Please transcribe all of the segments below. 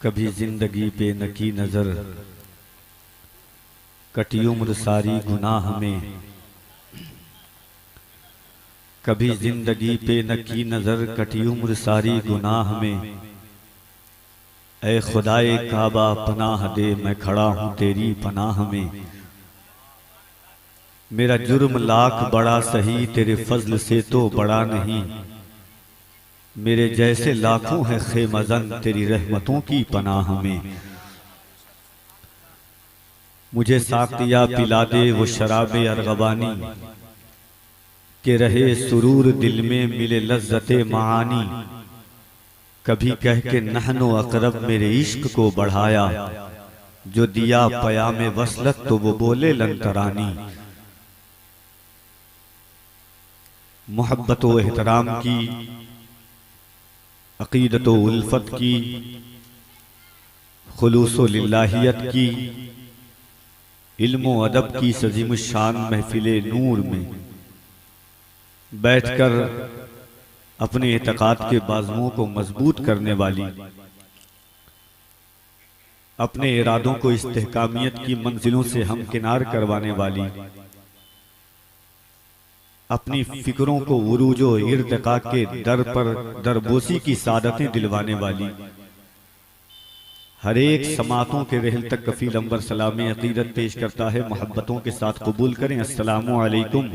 कभी जिंदगी पे न की नजर, कटी उम्र सारी गुनाह में। कभी जिंदगी पे न की नजर, कटी उम्र सारी गुनाह में। ऐ खुदाए काबा पनाह दे, मैं खड़ा हूं तेरी पनाह में। मेरा जुर्म लाख बड़ा सही, तेरे फजल से तो बड़ा नहीं। मेरे जैसे लाखों हैं खेमज़न, तेरी रहमतों की पनाह में। मुझे साक़िया पिला दे वो शराबे अरगवानी, के रहे सुरूर दिल में मिले लज्जते मानी। कभी कह के नहनो अकरब मेरे इश्क को बढ़ाया, जो दिया पयामे वसलत तो वो बोले लंतरानी। मोहब्बत व एहतराम की, अक़ीदत व उल्फत की, खुलूस व लिल्लाहियत की, इल्म व अदब की सजीम शान महफिले नूर में बैठकर अपने एतक़ाद के बाजुओं को मजबूत करने वाली, अपने इरादों को इस्तेहकामियत की मंजिलों से हमकिनार करवाने वाली, अपनी फिक्रों को उरूजो इर्तिका के दर पर दरबोसी की सादतें दिलवाने वाली, हर एक समातों के रहल तक कफील अंबर सलाम अकीदत पेश करता है। मोहब्बतों के साथ कबूल करें। अस्सलामु अलैकुम।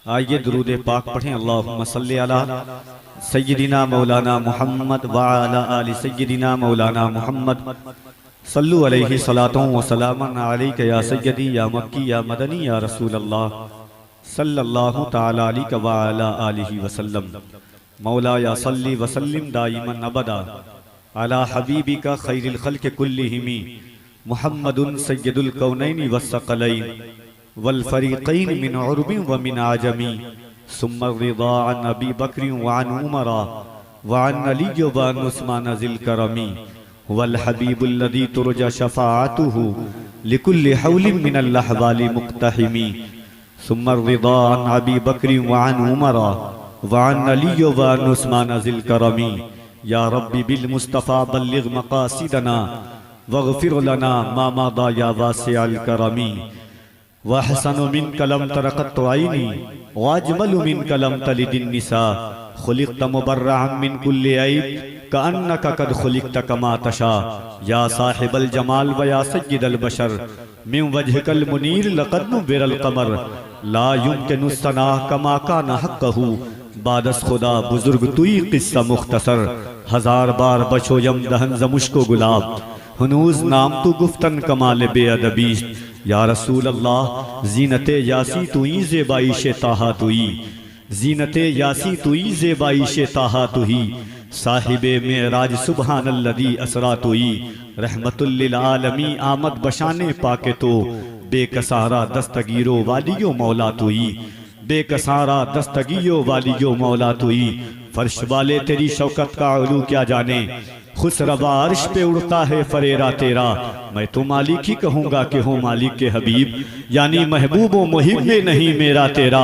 आइए दुरूद पाक पढ़ें। अल्लाहुम्मा सल्ली अला सय्यिदिना मौलाना मुहम्मद व अला आलि सय्यिदिना मौलाना मुहम्मद। सल्लु अलैहि सलातों व सलामन अलैका या सय्यदी या मक्की या मदनी या रसूल अल्लाह सल्लल्लाहु तआला अलैहि व अला आलिहि वसल्लम। मौला या सल्ली व सल्लिम दाइमन अबदा अला हबीबिका खैरिल खल्क़ि कुल्लिहिमी मुहम्मदुन सय्यदुल कौनैनि वस्सक़लैन वल फरीक़ैन मिन उर्बिन व मिन आजमी। सुम्मा रिदा अन अबी बक्र व अन उमर व अन अली व अन उस्मान ज़िल करमी वल हबीबुल लज़ी तुरजा शफ़ाअतुहु लिकुल्लि हौलिन मिनल अहवालि मुक़्तहिमी। सुम्मा रिदा अन अबी बक्र व अन उमर व अन अली व अन उस्मान ज़िल करमी। या रब्बी बिल मुस्तफ़ा बल्लिग़ मक़ासिदना वग़फ़िर लना मा मदा या वासिअल करमी। वहसनु मिनका लम तरक़त ऐनी वअजमलु मिनका लम तलिदिन निसा। खुलिक़्त मुबर्रअन मिन कुल्लि ऐब कअन्नका क़द खुलिक़्त कमा तशा। या साहिबल जमाल व या सय्यिदल बशर मिन वजहिकल मुनीर लक़द नुव्विरल क़मर। ला युमकिनु सनाअ कमा कान हक़्क़हु बादस खुदा बुजुर्ग तुई किस्सा मुख्तसर। हजार बार बचो यम दहन ज मुश्को गुलाब, हुनूज नाम तू गुफ्तन कमाल बेअदबी। या रसूल अल्लाह जीनते यासी तुई ज़ेबाइश ताहा तुई, जीनते यासी तुई ज़ेबाइश ताहा तुही। साहिबे मेराज सुबहानल्लज़ी असरा तुई, रहमतुल लिल आलमी आमद बशाने पाके तो। बेकसारा दस्तगीरो वालियो मौला तुई, बेकसारा दस्तगीयो वालियो मौला तुई। फर्श वाले तेरी शौकत का उलू क्या जाने, खुसरवा अर्श पे उड़ता है फरेरा तेरा। मैं तो मालिक ही कहूँगा कि हो मालिक के हबीब, यानी महबूब व मुहिब में नहीं मेरा तेरा।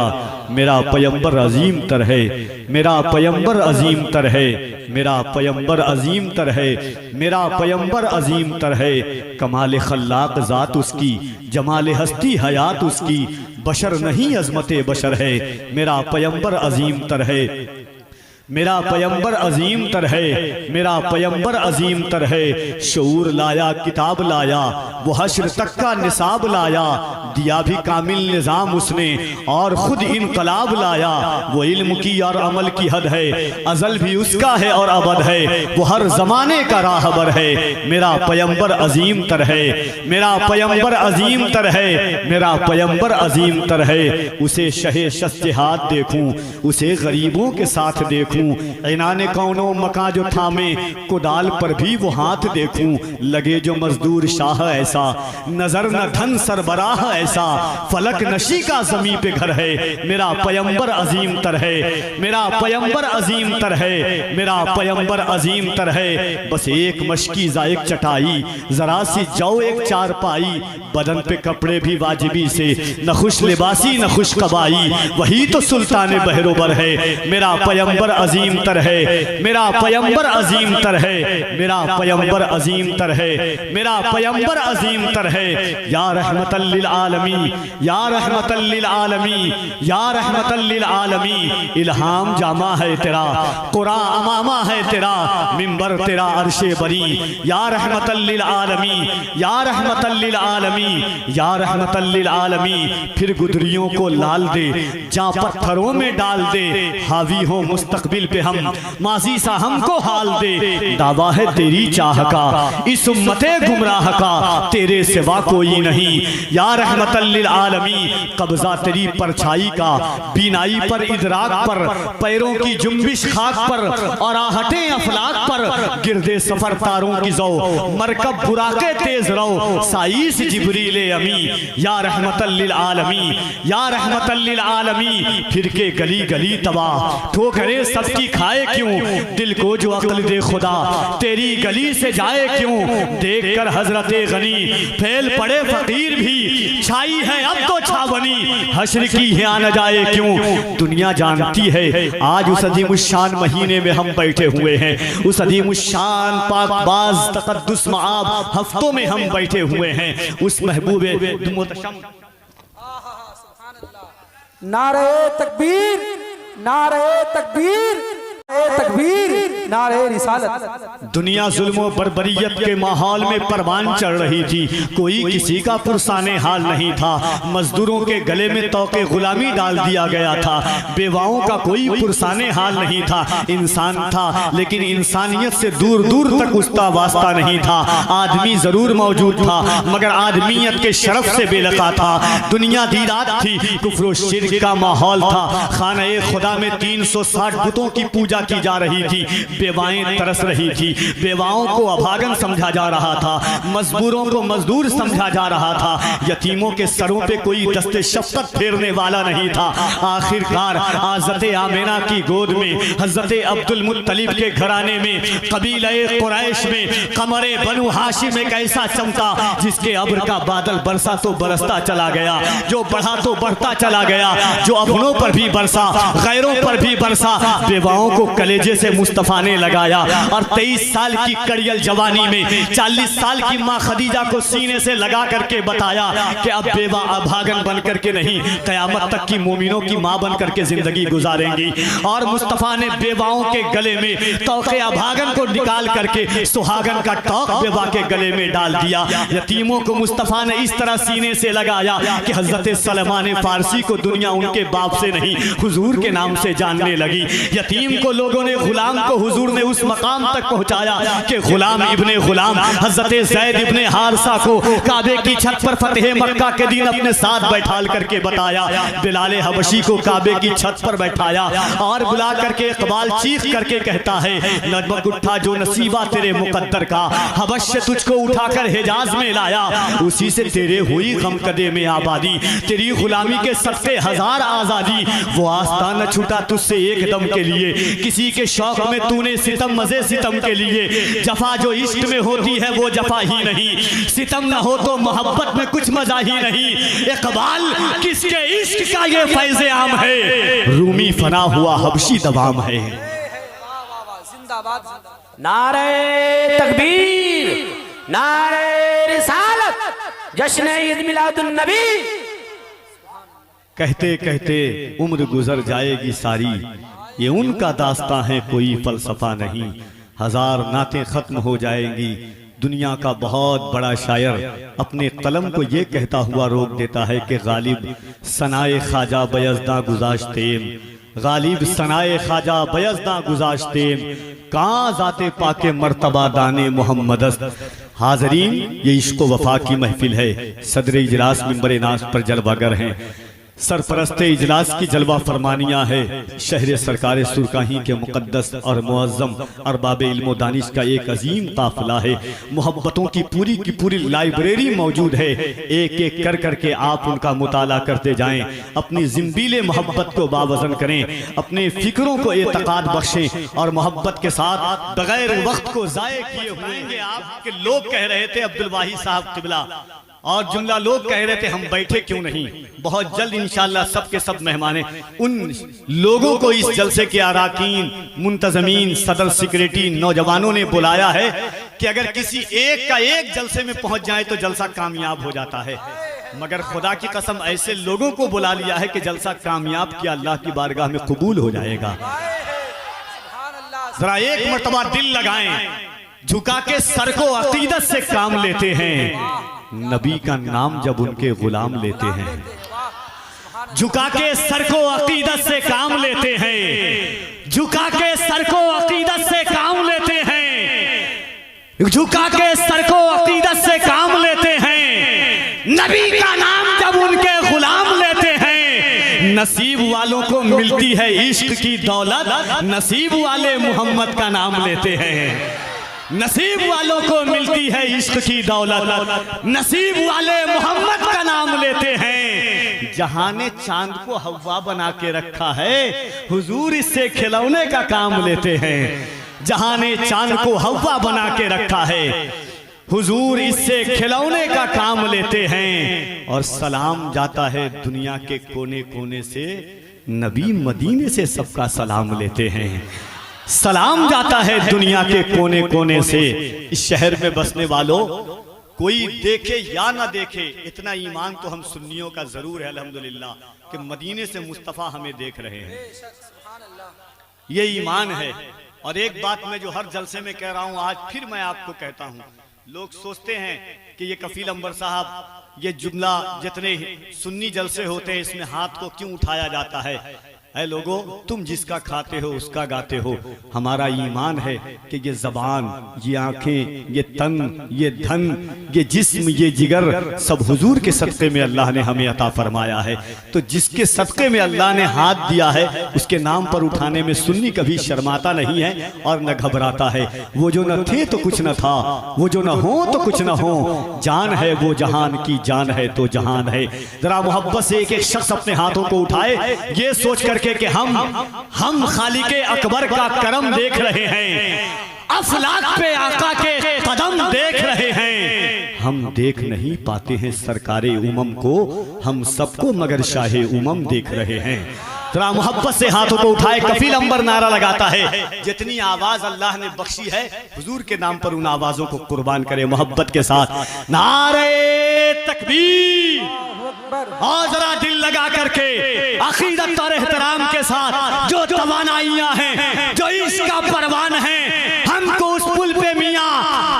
मेरा पयंबर अजीम तर है, मेरा पयंबर अजीम तर है, मेरा पयंबर अजीम तर है, मेरा पयंबर अजीम तर है। कमाल खल्लाक ज़ात उसकी, जमाल हस्ती हयात उसकी, बशर नहीं अज़मते बशर है। मेरा पयंबर अजीम तर है, मेरा पयंबर अजीम तर है, मेरा पयंबर अजीम तर है। शऊर लाया किताब लाया, वो हश्र तक का निसाब लाया। दिया भी कामिल निज़ाम उसने और खुद इनकलाब लाया। वो इल्म की और अमल की हद है, अजल भी उसका है और अबद है। वो हर जमाने का राहबर है। मेरा पयंबर अजीम तर है, मेरा पयंबर अजीम तर है, मेरा पयंबर अजीम तर है। उसे शहे शस्जिहाद देखूं, उसे गरीबों के साथ देखूं, इनाने कौनो मका जो थामे कुदाल पर भी वो हाथ देखूं। लगे जो मजदूर शाह ऐसा, नजर न धन सरबराह ऐसा। फलक नशी का जमी पे घर है, मेरा पयंबर अजीम तर है, मेरा पयंबर अजीम तर है, मेरा पयंबर अजीम तर है। बस एक मशकी जायक चटाई, जरा सी जाओ एक चार पाई। बदन पे कपड़े भी वाजिबी से, न खुश लिबासी न खुश कबाई। वही तो सुल्तान बहरोबर है, मेरा पयंबर अजीम तर है, मेरा पैगंबर अजीम तर है, मेरा पैगंबर अजीम तर है, मेरा पैगंबर अजीम तर है। या रहमतल लिल आलमीन, या रहमतल लिल आलमीन, या रहमतल लिल आलमीन। इल्हाम जामा है तेरा, कुरान अमामा है तेरा, मिंबर तेरा अर्शे बरी। या रहमतल लिल आलमीन, या रहमतल लिल आलमीन, या रहमतल लिल आलमीन। फिर गुदरियों को लाल दे, जा पत्थरों में डाल दे, हावी हो मुस्तकबिल पे हम, माजी सा हमको हाल दे। दावा है तेरी चाह का, इस उम्मते गुमराह का, तेरे सिवा कोई नहीं। या रहमतल लिल आलमीन। कब्जा तेरी परछाई का, बीनाई पर इदराक पर, पैरों की जुम्बिश खाक पर, और आहटे अफलाक पर, गिरदे सफर तारों की जौ, मरकब बुराके तेज रहो, साइस जिब्रील अमी। या रहमतल लिल आलमीन, या रहमतल लिल आलमीन। फिर के गली गली तबाह, ठोकरे सबकी खाए क्यों, दिल को जो अक्ल दे खुदा, तेरी गली से जाए क्यों। देख कर हजरते गनी, फैल पड़े फकीर भी, छाई है अब तो छावनी, हश्र की यहाँ न जाए क्यों। दुनिया जानती है आज उस अजीमुश्शान महीने में हम बैठे हुए हैं, उस अजीमुश्शान पाकबाज तक़द्दुस मआब हफ्तों में हम बैठे हुए हैं। उस महबूबे मुतशम नारे तकबीर, नारे तकबीर, तकबीर, नारे रिसालत। दुनिया जुल्म बर्बरियत के माहौल में परवान चढ़ रही थी, कोई किसी का पुरसाने हाल नहीं था। मजदूरों के गले में तौके गुलामी डाल दिया गया था, बेवाओं का कोई पुरसाने हाल नहीं था। इंसान था लेकिन इंसानियत से दूर दूर तक उसका वास्ता नहीं था। आदमी जरूर मौजूद था मगर आदमियत के शरफ से बेलका था। दुनिया दीदात थी, कुफ्र शिर्क का माहौल था। खाने खुदा में 360 बुतों की पूजा की जा रही थी, बेवाएं तरस रही थी, बेवाओं को अभागन समझा जा रहा था, मजबूरों को मजदूर समझा जा रहा था, यतीमों के सरों पे कोई दस्ते शफकत फेरने वाला नहीं था। आखिरकार हज़रत आमिना की गोद में, हज़रत अब्दुल मुत्तलिब के घराने में, कबीले कुरैश में, कमरे बनु हाशिम एक ऐसा चमका जिसके अब्र का बादल बरसा तो बरसता चला गया, जो बढ़ा तो बढ़ता चला गया, जो अपनों पर भी बरसा गैरों पर भी बरसा। बेवाओं को कलेजे से मुस्तफा ने लगाया और 23 साल की कड़ियल जवानी में 40 साल की माँ खदीजा को सीने से लगा करके बताया कि अब बेवा अभागन बन करके नहीं, कयामत तक की मोमिनों की माँ बन करके जिंदगी गुजारेंगी। और मुस्तफा ने बेवाओं के गले में तौके अभागन को निकाल करके सुहागन का तौक बेवा के गले में डाल दिया। यतीमों को मुस्तफा ने इस तरह सीने से लगाया कि हजरत सलमान फारसी को दुनिया उनके बाप से नहीं हुजूर के नाम से जानने लगी। यतीम को लोगों ने, गुलाम को हुजूर ने उस मकाम तक पहुंचाया कि गुलाम इब्ने गुलाम हजरत ज़ैद इब्ने हारसा को काबे की छत पर फतेह मक्का के दिन अपने साथ बैठाल करके बताया। बिलाल हबशी को काबे की छत पर बैठाया और बुला करके इकबाल चीख करके कहता है, नजमत उठा जो नसीबा तेरे मुकद्दर का, हबश से तुझको उठाकर हिजाज में लाया, उसी से तेरे हुई गमकदे में आबादी, तेरी गुलामी के सबसे हजार आजादी। वो आस्था न छूटा तुझसे एक दम के लिए, किसी के शौक में तूने सितम मजे सितम के लिए। जफा जो इश्क में होती है वो जफा ही नहीं, सितम न हो तो मोहब्बत में कुछ मजा ही नहीं। इकबाल किसके इश्क का ये फैज़े आम है, रूमी फना हुआ हबशी दवाम है। नारे तकबीर, नारे रिसालत, जश्न ईद मिलादुन नबी। कहते कहते उम्र गुजर जाएगी सारी, ये उनका दास्तां है कोई फलसफा नहीं। हजार नातें खत्म हो जाएंगी, दुनिया का बहुत बड़ा शायर अपने कलम को ये कहता हुआ रोक देता है कि गालिब सनाए ख्वाजा बयज़दा गुज़ाश्तेम, गालिब सनाए ख्वाजा बयज़दा गुज़ाश्तेम, कहाँ जाते पाके मर्तबा दाने मोहम्मदस्त। हाज़रीन, ये इश्क व वफा की महफिल है। सदर इजलास मिंबर नाज पर जलवागर हैं, सरपरस्त इजलास की जलवा फरमानियाँ है। शहर सरकार सुरकाही के मुकद्दस और मुअज़्ज़म अरबाब इल्म दानिश का एक अजीम काफिला है। मोहब्बतों की पूरी लाइब्रेरी मौजूद है। एक एक कर करके आप उनका मुताला करते जाएं, अपनी ज़िंबील मोहब्बत को बावज़न करें, अपने फिक्रों को एतक़ाद बख्शें और मोहब्बत के साथ बगैर वक्त को ज़ाये किए हुएंगे। आपके लोग कह रहे थे अब्दुल वाहिद साहब क़िबला और जुमला लोग कह रहे थे हम बैठे क्यों नहीं। बहुत जल्द इंशाअल्लाह सबके सब मेहमान उन लोगों को इस जलसे के अराकीन, मुंतजमीन, सदर, सेक्रेटरी, नौजवानों ने बुलाया है कि अगर किसी एक का एक जलसे में पहुंच जाए तो जलसा कामयाब हो जाता है। मगर खुदा की कसम ऐसे लोगों को बुला लिया है कि जलसा कामयाब किया अल्लाह की बारगाह में कबूल हो जाएगा। जरा एक मर्तबा दिल लगाएं, झुका के सर को अकीदत से काम लेते हैं, नबी का नाम जब उनके गुलाम लेते हैं। झुका के सर को अकीदत से काम लेते हैं, झुका के सर को अकीदत से काम लेते हैं, झुका के सर को अकीदत से काम लेते हैं, नबी का नाम जब उनके गुलाम लेते हैं। नसीब वालों को मिलती है इश्क की दौलत, नसीब वाले मोहम्मद का नाम लेते हैं। नसीब वालों को मिलती है इश्क की दौलत, नसीब वाले मोहम्मद का नाम लेते हैं। जहां ने चांद को हवा बना के रखा है, हुजूर इससे खिलौने का काम लेते हैं। जहां ने चांद को हवा बना के रखा है, हुजूर इससे खिलौने का काम लेते हैं। और सलाम जाता है दुनिया के कोने कोने से, नबी मदीने से सबका सलाम लेते हैं। सलाम जाता है दुनिया के कोने कोने से। इस शहर में बसने वालों, कोई देखे या ना देखे, इतना ईमान तो हम सुन्नियों का जरूर है अल्हम्दुलिल्लाह कि मदीने से मुस्तफ़ा हमें देख रहे हैं। ये ईमान है। और एक बात मैं जो हर जलसे में कह रहा हूं, आज फिर मैं आपको कहता हूं, लोग सोचते हैं कि ये कफील अंबर साहब, ये जुमला जितने सुन्नी जलसे होते हैं इसमें हाथ को क्यों उठाया जाता है। ऐ लोगों, तुम जिसका खाते हो उसका गाते हो। हमारा ईमान है कि ये जबान, ये आंखें, ये तन, ये धन, ये जिस्म, ये जिगर सब हुजूर के सदक़े में अल्लाह ने हमें अता फरमाया है। तो जिसके सदक़े में अल्लाह ने हाथ दिया है उसके नाम पर उठाने में सुन्नी कभी शर्माता नहीं है और न घबराता है। वो जो न थे तो कुछ न था, वो जो न हो तो कुछ न हो, जान है वो जहान की, जान है तो जहान है। जरा मोहब्बत से एक एक शख्स अपने हाथों को उठाए, ये सोच करके कि हम खालिके अकबर का करम देख रहे हैं, अफलाक पे आका के कदम देख रहे हैं। हम देख नहीं पाते हैं सरकारे उमम को, हम सबको मगर शाहे उमम देख रहे हैं। जरा मोहब्बत से हाथों को उठाए, कफील अंबर नारा लगाता है। जितनी आवाज अल्लाह ने बख्शी है, हुजूर के नाम पर उन आवाजों को कुर्बान करे मोहब्बत के साथ। नारे तकबीर। और जरा दिल लगा करके अकीदत और एहतराम के साथ, जो तवानाइयां हैं, जो इश्क का परवान है, हमको उस पुल पे मियां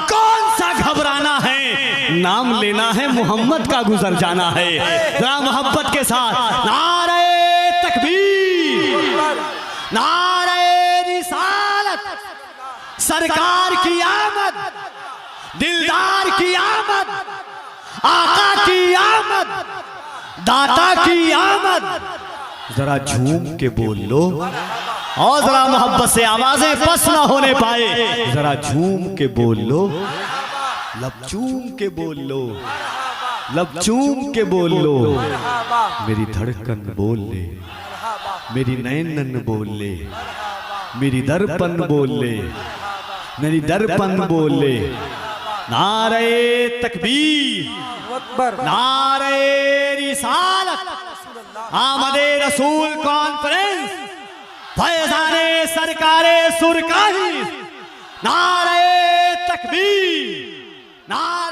कौन सा घबराना है। नाम लेना है मोहम्मद का, गुजर जाना है। जरा मोहब्बत के साथ नारे तकबीर, नारे रिसालत, सरकार की आमद, दिलदार की आमद, आका की आमद, दाता की आमद। जरा झूम के बोल लो और जरा मोहब्बत से आवाजें पस ना होने पाए। जरा झूम के बोल लो, लब चूम के बोल लो, लब चूम के बोल लो। मेरी धड़कन बोल ले, मेरी नैनन बोल ले, मेरी दर्पण बोल ले, मेरी दर्पण बोल ले। नारे तकबीर, नारे रिसालत, आमदे रसूल कॉन्फ्रेंस, फैज़ाने सरकारे सुरकाही। नारे तकबीर, नारे